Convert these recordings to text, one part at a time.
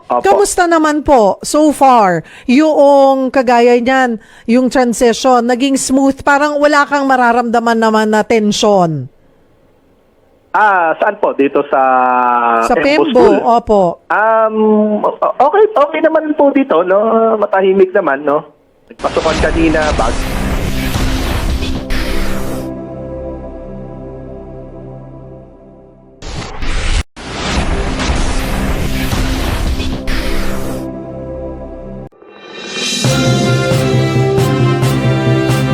Opo. Kamusta naman po so far yung kagaya niyan, yung transition, naging smooth, parang wala kang mararamdaman naman na tension? Saan po? Dito sa Sa Embo Pembo, School? opo. Okay naman po dito, no? Matahimik naman, no? Nagpasukan kanina,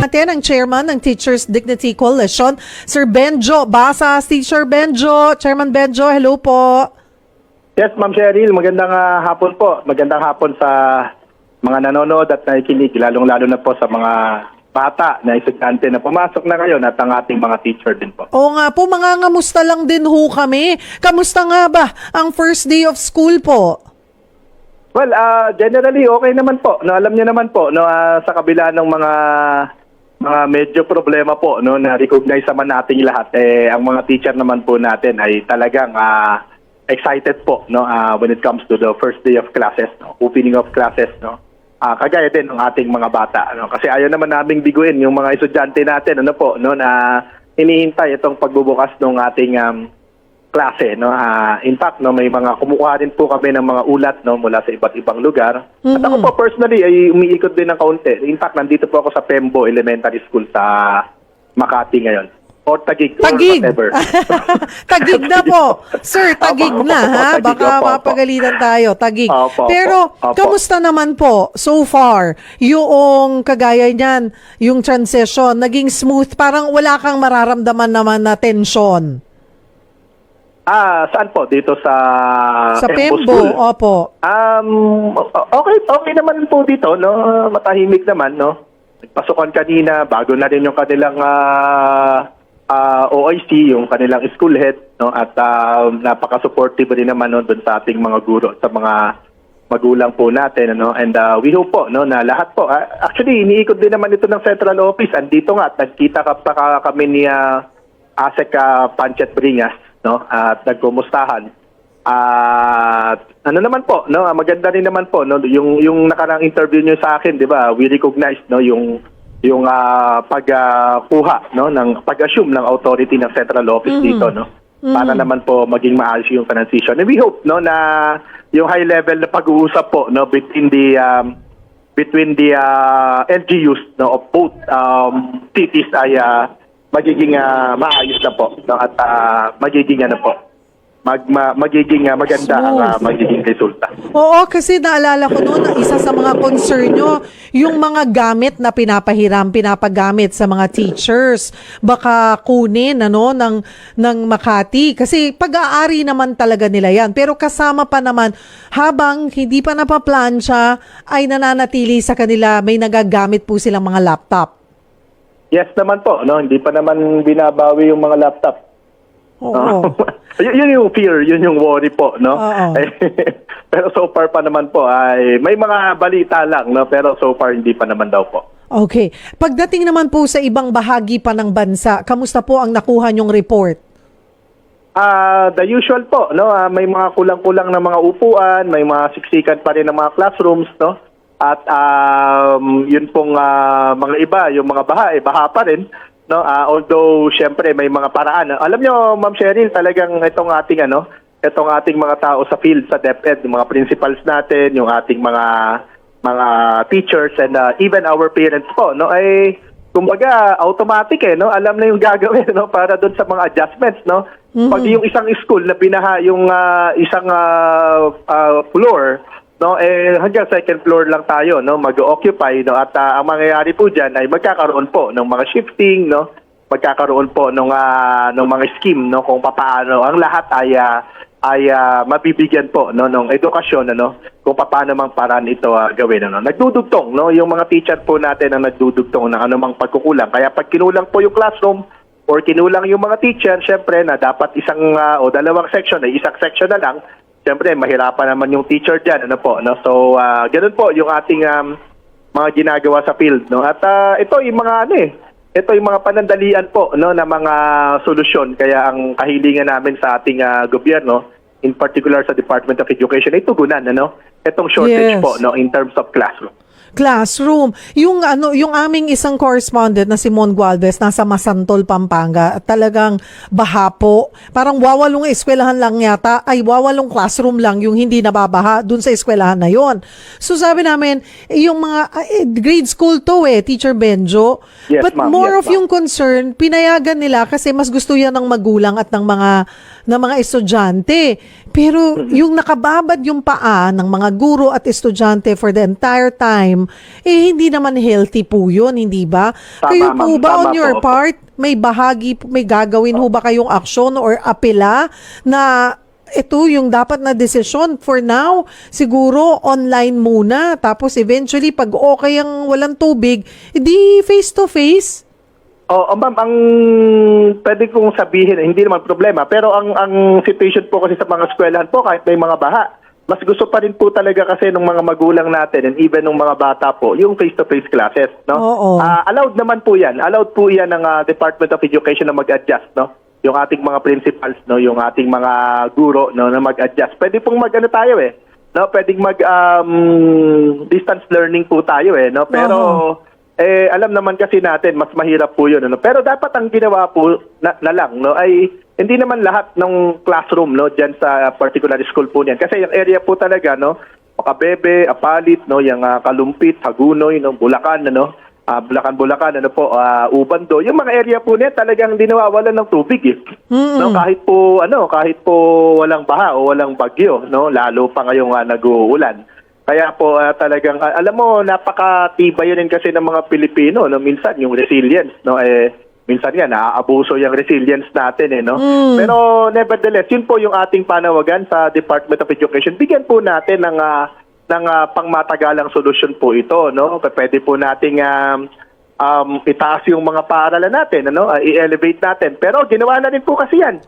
Natin ang chairman ng Teachers Dignity Coalition, Sir Benjo Basas. Teacher Benjo, Chairman Benjo, hello po. Yes, Ma'am Cheryl, magandang hapon po. Magandang hapon sa mga nanonood at nakikinig, lalong-lalo na po sa mga bata na estudyante na pumasok na ngayon at ang ating mga teacher din po. Oo nga po, mga ngamusta lang din ho kami. Kamusta nga ba ang first day of school po? Well, generally okay naman po. No, alam niyo naman po, no, sa kabila ng mga medyo problema po, no, na recognize naman nating lahat, ang mga teacher naman po natin ay talagang excited po, no, when it comes to the first day of classes, no, opening of classes, no. Kagaya din ng ating mga bata, no, kasi ayaw naman naming biguin yung mga estudyante natin, ano po, no, na hinihintay itong pagbubukas ng ating klase, no. In fact, no, may mga kumukuha din po kami ng mga ulat, no, mula sa iba't ibang lugar. At ako po personally ay umiikot din ng kaunti. In fact, nandito po ako sa Pembo Elementary School sa Makati ngayon. Or Taguig, Taguig. or whatever. Taguig na po. Sir, Taguig Opo, na ha. Taguig, Baka opo. mapagalitan tayo. Taguig. Opo, Pero, opo. kamusta naman po so far yung kagaya niyan, yung transition, naging smooth, parang wala kang mararamdaman naman na tension? Saan po? Dito sa Sa Embo Pembo, School? opo. Okay naman po dito, no? Matahimik naman, no? Nagpasukan kanina, bago na rin yung kanilang OIC, yung kanilang school head, no? At napaka-supportive rin naman, no, doon sa ating mga guro at sa mga magulang po natin, ano? And we hope po, no, na lahat po. Actually, iniikot din naman ito ng central office. Andito nga, at nagkita kami ni ASEC Panchet Bringas, no? At nagkumustahan. At ano naman po, no, maganda rin naman po, no, yung nakarang interview niyo sa akin, 'di ba? We recognize, no, yung pagkuha, no, ng pag-assume ng authority ng central office dito, no. Para naman po maging maayos yung transition. And we hope, no, na yung high level na pag-uusap po, no, between the LGUs, no, of both cities ay magiging maayos na po, no, at magiging ano po, magiging maganda ang magiging resulta. Oo, kasi naalala ko noon, isa sa mga concern nyo, yung mga gamit na pinapagamit sa mga teachers. Baka kunin ng Makati. Kasi pag-aari naman talaga nila yan. Pero kasama pa naman, habang hindi pa napaplansya, ay nananatili sa kanila, may nagagamit po silang mga laptop. Yes naman po, no, hindi pa naman binabawi yung mga laptop. Oo. Yun yung fear, yun yung worry po, no? Pero so far pa naman po ay may mga balita lang, no, pero so far hindi pa naman daw po. Okay. Pagdating naman po sa ibang bahagi pa ng bansa, kamusta po ang nakuha nyong report? The usual po, no, may mga kulang-kulang na mga upuan, may mga siksikan pa rin ng mga classrooms, no? At yun pong mga iba, yung mga baha pa rin, no, although syempre may mga paraan. Alam nyo, Ma'am Cheryl, talagang itong ating mga tao sa field, sa DepEd, yung mga principals natin, yung ating mga teachers and even our parents po, no, ay kumbaga automatic, no, alam na yung gagawin, no, para doon sa mga adjustments, no. Pag yung isang school na binaha yung isang floor, no, hanggang second floor lang tayo, no, mag-occupy, no, at ang mangyayari po diyan ay magkakaroon po ng mga shifting, no, magkakaroon po ng mga scheme, no, kung paano ang lahat ay mabibigyan po, no, ng edukasyon, ano, kung paano mang paraan ito gawin, ano. Nagdudugtong, no, yung mga teacher po natin ang nagdudugtong ng anumang pagkukulang. Kaya pag kinulang po yung classroom or kinulang yung mga teacher, syempre na dapat isang o dalawang section ay isang section na lang. Siyempre, mahirapan naman yung teacher dyan, ano po, no? So, ganun po yung ating mga ginagawa sa field, no? At ito yung mga ito yung mga panandalian po, no, na mga solusyon. Kaya ang kahilingan namin sa ating gobyerno in particular sa Department of Education, ay tugunan, ano? Itong shortage Yes. po, no, in terms of classroom. Classroom. Yung aming isang correspondent na si Mon Gualvez nasa Masantol, Pampanga, at talagang baha po. Parang wawalong eskwelahan lang yata, wawalong classroom lang yung hindi nababaha dun sa eskwelahan na yon. So sabi namin, yung mga grade school to Teacher Benjo. Yes, But ma'am. more Yes, of ma'am. yung concern, pinayagan nila kasi mas gusto yan ng magulang at ng mga estudyante. Pero yung nakababad yung paa ng mga guro at estudyante for the entire time, hindi naman healthy po yun, hindi ba? Tama, Kayo po ma'am. ba Tama on your po. part, may gagawin ho ba kayong aksyon or apela na ito yung dapat na desisyon for now, siguro online muna, tapos eventually pag okay ang walang tubig, di face to face? Ma'am, ang pwede kong sabihin, hindi naman problema, pero ang situation po kasi sa mga eskwelahan po, kahit may mga baha, mas gusto pa rin po talaga kasi ng mga magulang natin and even ng mga bata po, yung face-to-face classes, no? Oo. Allowed naman po yan. Allowed po yan ng Department of Education na mag-adjust, no? Yung ating mga principals, no? Yung ating mga guro, no? Na mag-adjust. Pwede pong mag-ano tayo no? Pwedeng distance learning po tayo no? Pero alam naman kasi natin mas mahirap po 'yun ano. Pero dapat ang ginawa po na lang no ay hindi naman lahat ng classroom no diyan sa particular school po niyan. Kasi yung area po talaga no, Makabebe, Apalit no, yung Kalumpit, Hagunoy no, Bulacan ano, Bulacan ano po, Ubando. Yung mga area po niya talagang hindi nawawalan ng tubig No, kahit po walang baha o walang bagyo no, lalo pa ngayong nag-uulan. Kaya po talagang alam mo napakatibay yun kasi ng mga Pilipino no minsan yung resilience no minsan nga naaabuso yung resilience natin no. Pero nevertheless yun po yung ating panawagan sa Department of Education. Bigyan po natin ng pangmatagalang solusyon po ito no. Pwede po nating itaas yung mga paaralan natin i-elevate natin. Pero ginawa na rin po kasi yan.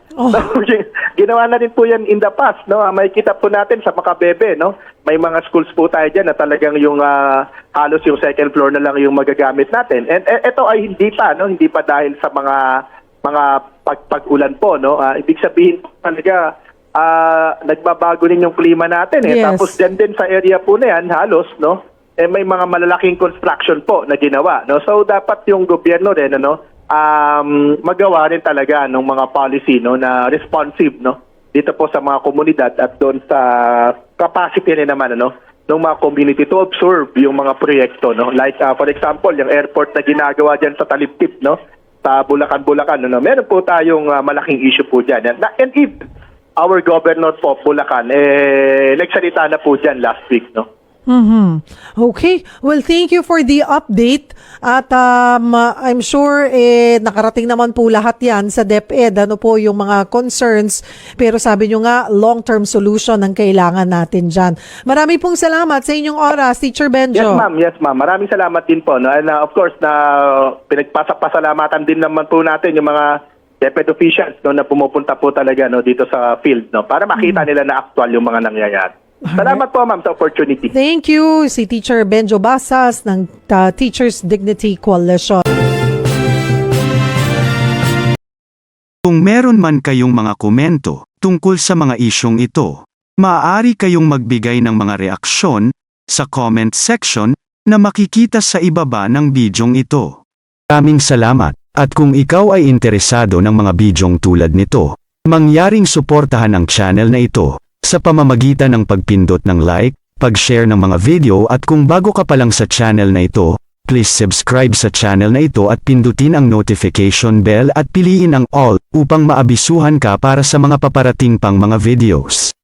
Ginawa na rin po yan in the past no. Makikita po natin sa Makabebe no. May mga schools po tayo dyan na talagang yung halos yung second floor na lang yung magagamit natin. And ito ay hindi pa dahil sa mga pag-ulan po no. Ibig sabihin po talaga nagbabago rin yung klima natin Yes. Tapos dyan din sa area po na yan halos no. May mga malalaking construction po na ginawa no. So dapat yung gobyerno rin magawa rin talaga ng mga policy no na responsive no dito po sa mga komunidad at doon sa capacity rin naman ng mga community to absorb yung mga proyekto no. Like for example, yung airport na ginagawa diyan sa Taliptip no, sa Bulacan no. Meron po tayong malaking issue po diyan. And if our governor po Bulacan nagsalita na po diyan last week no. Okay. Well, thank you for the update. At I'm sure nakarating naman po lahat yan sa DepEd. Ano po yung mga concerns. Pero sabi nyo nga, long-term solution ang kailangan natin dyan. Marami pong salamat sa inyong oras, Teacher Benjo. Yes, ma'am. Maraming salamat din po. No? And of course, pinagpasalamatan din naman po natin yung mga DepEd officials no, na pumupunta po talaga no, dito sa field no, para makita nila na actual yung mga nangyayari. Salamat po ma'am sa opportunity. Thank you, si Teacher Benjo Basas ng Teachers Dignity Coalition. Kung meron man kayong mga komento tungkol sa mga isyong ito, maaari kayong magbigay ng mga reaksyon sa comment section na makikita sa ibaba ng bidyong ito. Maraming salamat, at kung ikaw ay interesado ng mga bidyong tulad nito, mangyaring suportahan ang channel na ito sa pamamagitan ng pagpindot ng like, pag-share ng mga video at kung bago ka pa lang sa channel na ito, please subscribe sa channel na ito at pindutin ang notification bell at piliin ang all upang maabisuhan ka para sa mga paparating pang mga videos.